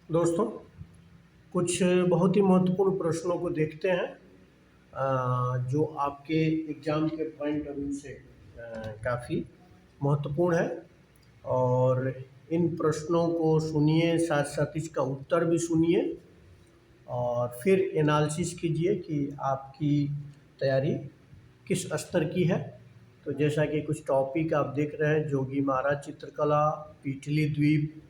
दोस्तों, कुछ बहुत ही महत्वपूर्ण प्रश्नों को देखते हैं जो आपके एग्ज़ाम के पॉइंट ऑफ व्यू से काफ़ी महत्वपूर्ण है। और इन प्रश्नों को सुनिए, साथ साथ इसका उत्तर भी सुनिए और फिर एनालिसिस कीजिए कि आपकी तैयारी किस स्तर की है। तो जैसा कि कुछ टॉपिक आप देख रहे हैं, जोगीमारा चित्रकला, पीटली द्वीप,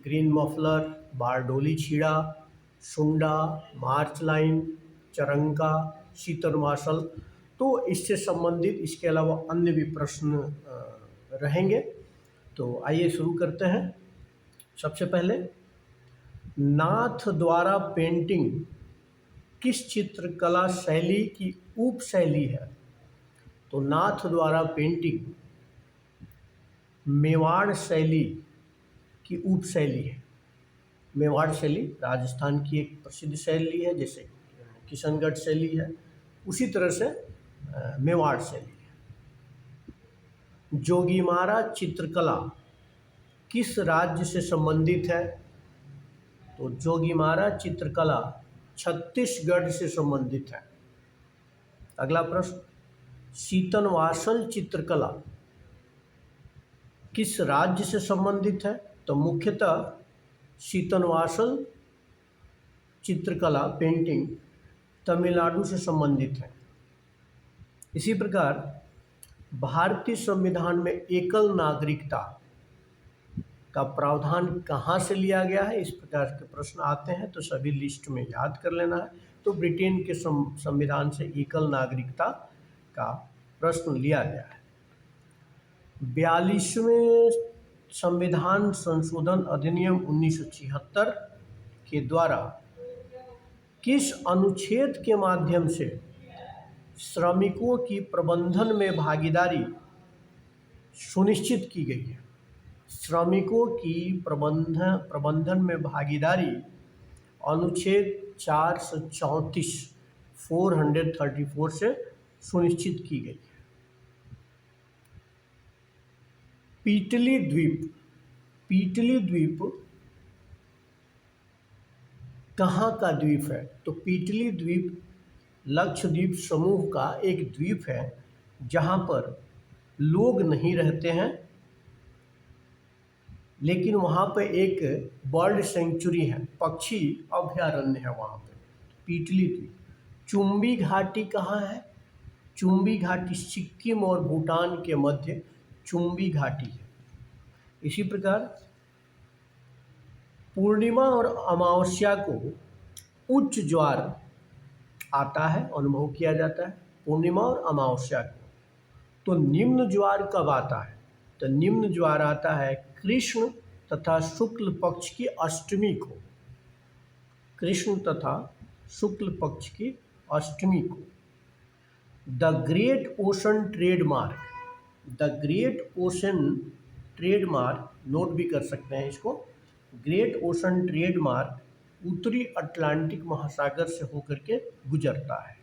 ग्रीन मफलर, बारडोली छीड़ा, सुंडा, मार्च लाइन, चरंका, शीतल मार्शल। तो इससे संबंधित इसके अलावा अन्य भी प्रश्न रहेंगे। तो आइए शुरू करते हैं। सबसे पहले, नाथ द्वारा पेंटिंग किस चित्रकला शैली की उप शैली है? तो नाथ द्वारा पेंटिंग मेवाड़ शैली की उप शैली है। मेवाड़ शैली राजस्थान की एक प्रसिद्ध शैली है, जैसे किशनगढ़ शैली है, उसी तरह से मेवाड़ शैली है। जोगीमारा चित्रकला किस राज्य से संबंधित है? तो जोगीमारा चित्रकला छत्तीसगढ़ से संबंधित है। अगला प्रश्न, शीतनवासल चित्रकला किस राज्य से संबंधित है? तो मुख्यतः शीतनवासल चित्रकला पेंटिंग तमिलनाडु से संबंधित है। इसी प्रकार भारतीय संविधान में एकल नागरिकता का प्रावधान कहाँ से लिया गया है? इस प्रकार के प्रश्न आते हैं तो सभी लिस्ट में याद कर लेना है। तो ब्रिटेन के संविधान से एकल नागरिकता का प्रश्न लिया गया है। 42वें संविधान संशोधन अधिनियम 1976 के द्वारा किस अनुच्छेद के माध्यम से श्रमिकों की प्रबंधन में भागीदारी सुनिश्चित की गई है? श्रमिकों की प्रबंधन में भागीदारी अनुच्छेद 434 से सुनिश्चित की गई है। पीटली द्वीप कहाँ का द्वीप है? तो पीटली द्वीप लक्षद्वीप समूह का एक द्वीप है जहाँ पर लोग नहीं रहते हैं, लेकिन वहाँ पे एक बर्ड सेंचुरी है, पक्षी अभयारण्य है वहाँ पे, पीटली द्वीप। चुम्बी घाटी कहाँ है? चुम्बी घाटी सिक्किम और भूटान के मध्य चुम्बी घाटी है। इसी प्रकार पूर्णिमा और अमावस्या को उच्च ज्वार आता है, अनुभव किया जाता है पूर्णिमा और अमावस्या को। तो निम्न ज्वार कब आता है? तो निम्न ज्वार आता है कृष्ण तथा शुक्ल पक्ष की अष्टमी को। कृष्ण तथा शुक्ल पक्ष की अष्टमी को। The great ocean trademark note भी कर सकते हैं इसको। ग्रेट ओशन ट्रेडमार्क उत्तरी अटलांटिक महासागर से होकर के गुजरता है।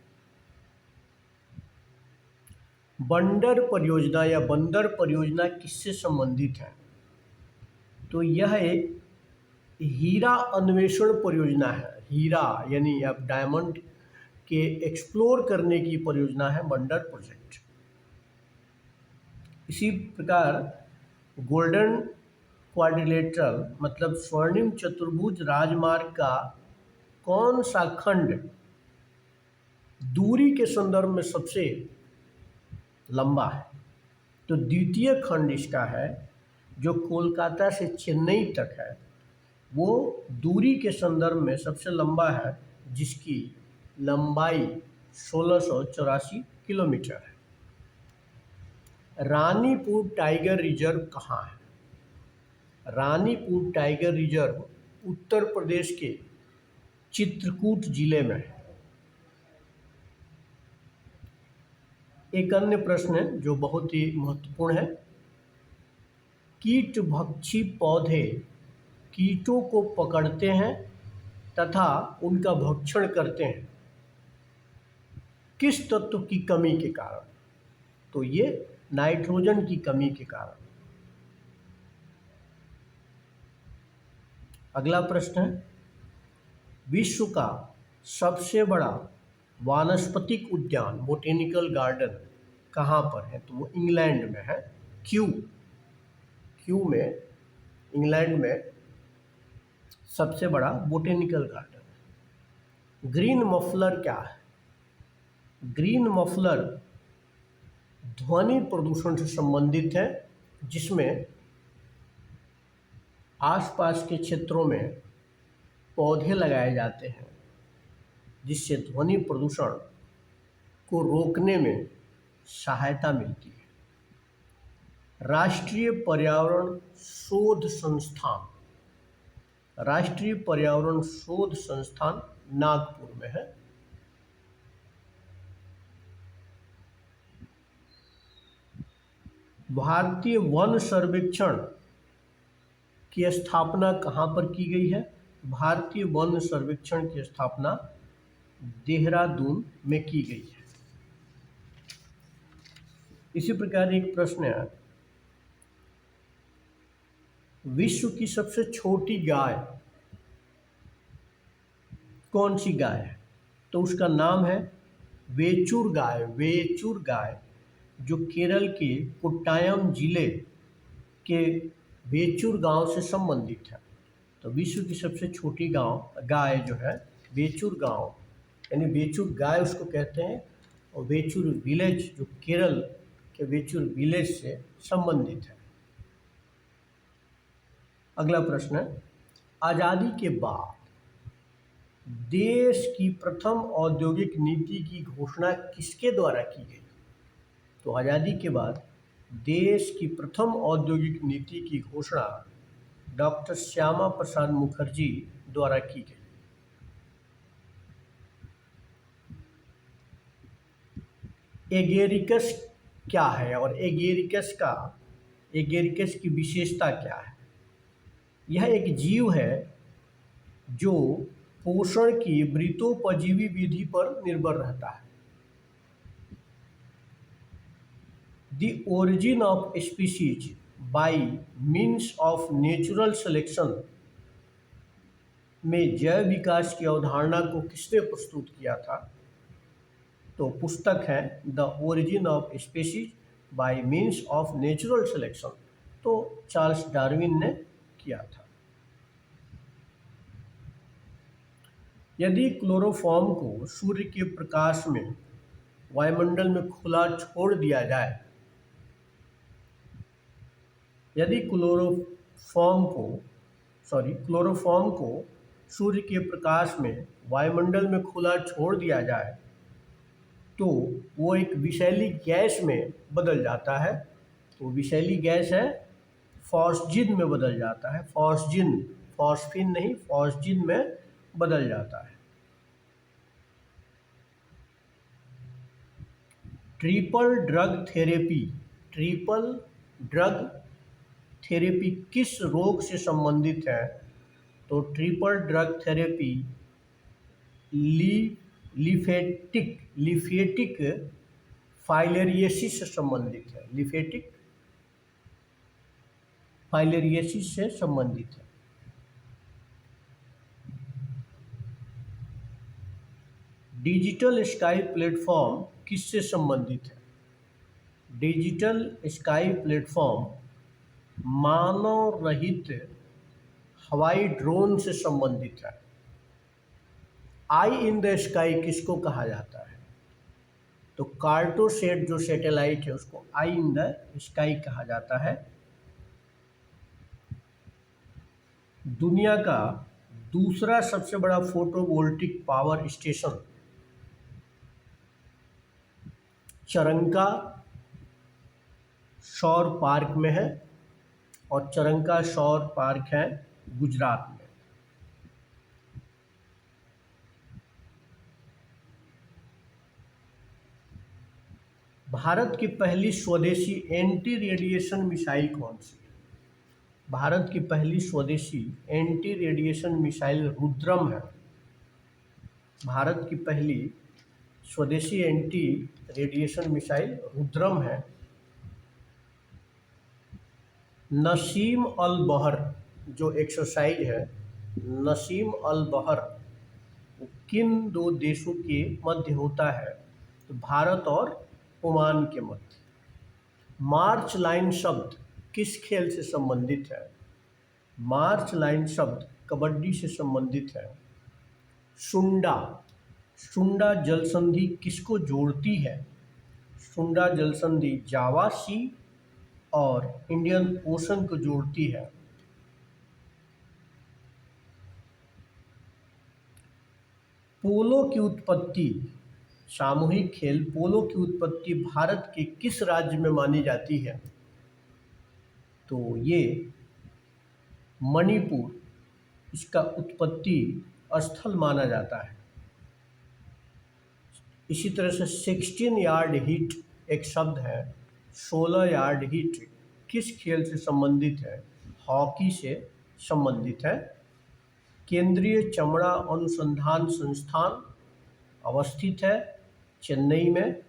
बंदर परियोजना किससे संबंधित है? तो यह एक हीरा अन्वेषण परियोजना है। हीरा यानी अब डायमंड के एक्सप्लोर करने की परियोजना है बंदर प्रोजेक्ट। इसी प्रकार गोल्डन क्वाड्रिलेटरल मतलब स्वर्णिम चतुर्भुज राजमार्ग का कौन सा खंड दूरी के संदर्भ में सबसे लंबा है? तो द्वितीय खंड इसका है जो कोलकाता से चेन्नई तक है, वो दूरी के संदर्भ में सबसे लंबा है, जिसकी लंबाई 1684 किलोमीटर है। रानीपुर टाइगर रिजर्व कहाँ है? रानीपुर टाइगर रिजर्व उत्तर प्रदेश के चित्रकूट जिले में है। एक अन्य प्रश्न है जो बहुत ही महत्वपूर्ण है। कीटभक्षी पौधे कीटों को पकड़ते हैं तथा उनका भक्षण करते हैं किस तत्व की कमी के कारण? तो ये नाइट्रोजन की कमी के कारण। अगला प्रश्न है, विश्व का सबसे बड़ा वानस्पतिक उद्यान बोटेनिकल गार्डन कहाँ पर है? तो वो इंग्लैंड में है। क्यू में, इंग्लैंड में सबसे बड़ा बोटेनिकल गार्डन है। ग्रीन मफलर क्या है? ग्रीन मफलर ध्वनि प्रदूषण से संबंधित है, जिसमें आसपास के क्षेत्रों में पौधे लगाए जाते हैं, जिससे ध्वनि प्रदूषण को रोकने में सहायता मिलती है। राष्ट्रीय पर्यावरण शोध संस्थान, राष्ट्रीय पर्यावरण शोध संस्थान नागपुर में है। भारतीय वन सर्वेक्षण की स्थापना कहाँ पर की गई है? भारतीय वन सर्वेक्षण की स्थापना देहरादून में की गई है। इसी प्रकार एक प्रश्न है, विश्व की सबसे छोटी गाय कौन सी गाय है? तो उसका नाम है वेचूर गाय। वेचूर गाय, जो केरल के कोट्टायम जिले के वेचूर गांव से संबंधित है। तो विश्व की सबसे छोटी गाय जो है वेचूर गांव, यानी वेचूर गाय उसको कहते हैं, और वेचूर विलेज जो केरल के वेचूर विलेज से संबंधित है। अगला प्रश्न है, आज़ादी के बाद देश की प्रथम औद्योगिक नीति की घोषणा किसके द्वारा की गई? तो आज़ादी के बाद देश की प्रथम औद्योगिक नीति की घोषणा डॉक्टर श्यामा प्रसाद मुखर्जी द्वारा की गई। एगेरिकस क्या है और एगेरिकस की विशेषता क्या है? यह एक जीव है जो पोषण की मृतोपजीवी विधि पर निर्भर रहता है। The origin of species by means of natural selection में जैव विकास की अवधारणा को किसने प्रस्तुत किया था? तो पुस्तक है the origin of species bye means of natural selection, तो चार्ल्स डार्विन ने किया था। यदि क्लोरोफॉर्म को सूर्य के प्रकाश में वायुमंडल में खुला छोड़ दिया जाए, यदि क्लोरोफॉर्म को सूर्य के प्रकाश में वायुमंडल में खुला छोड़ दिया जाए तो वो एक विषैली गैस में बदल जाता है। तो विषैली गैस है फॉस्जिन में बदल जाता है। फॉस्फिन नहीं, फॉस्जिन में बदल जाता है। ट्रिपल ड्रग थेरेपी किस रोग से संबंधित है? तो ट्रिपल ड्रग थेरेपी लिफेटिक फाइलेरियसिस से संबंधित है। लिफेटिक फाइलेरियसिस से संबंधित है। डिजिटल स्काई प्लेटफॉर्म किससे संबंधित है? डिजिटल स्काई प्लेटफॉर्म मानव रहित हवाई ड्रोन से संबंधित है। आई इन द स्काई किसको कहा जाता है? तो कार्टोसेट जो सैटेलाइट है उसको आई इन द स्काई कहा जाता है। दुनिया का दूसरा सबसे बड़ा फोटोवोल्टिक पावर स्टेशन चरंका सौर पार्क में है, और चरंका सौर पार्क है गुजरात में। भारत की पहली स्वदेशी एंटी रेडिएशन मिसाइल कौन सी है? भारत की पहली स्वदेशी एंटी रेडिएशन मिसाइल रुद्रम है। भारत की पहली स्वदेशी एंटी रेडिएशन मिसाइल रुद्रम है। नसीम अल बहर जो एक्सरसाइज है, नसीम अल बहर वो किन दो देशों के मध्य होता है? तो भारत और ओमान के मध्य। मार्च लाइन शब्द किस खेल से संबंधित है? मार्च लाइन शब्द कबड्डी से संबंधित है। शुंडा, शुंडा जल संधि किसको जोड़ती है? शुंडा जल संधि जावा सी और इंडियन ओशन को जोड़ती है। पोलो की उत्पत्ति, सामूहिक खेल पोलो की उत्पत्ति भारत के किस राज्य में मानी जाती है? तो ये मणिपुर इसका उत्पत्ति स्थल माना जाता है। इसी तरह से 16 यार्ड हिट एक शब्द है। 16 यार्ड हिट किस खेल से संबंधित है? हॉकी से संबंधित है। केंद्रीय चमड़ा अनुसंधान संस्थान अवस्थित है चेन्नई में।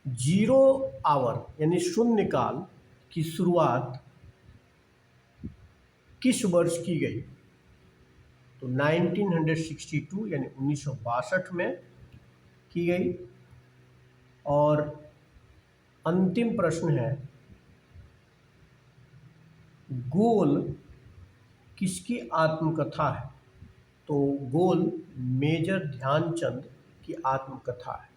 जीरो आवर यानी शून्यकाल की शुरुआत किस वर्ष की गई? तो 1962 यानी 1962 में की गई। और अंतिम प्रश्न है, गोल किसकी आत्मकथा है? तो गोल मेजर ध्यानचंद की आत्मकथा है।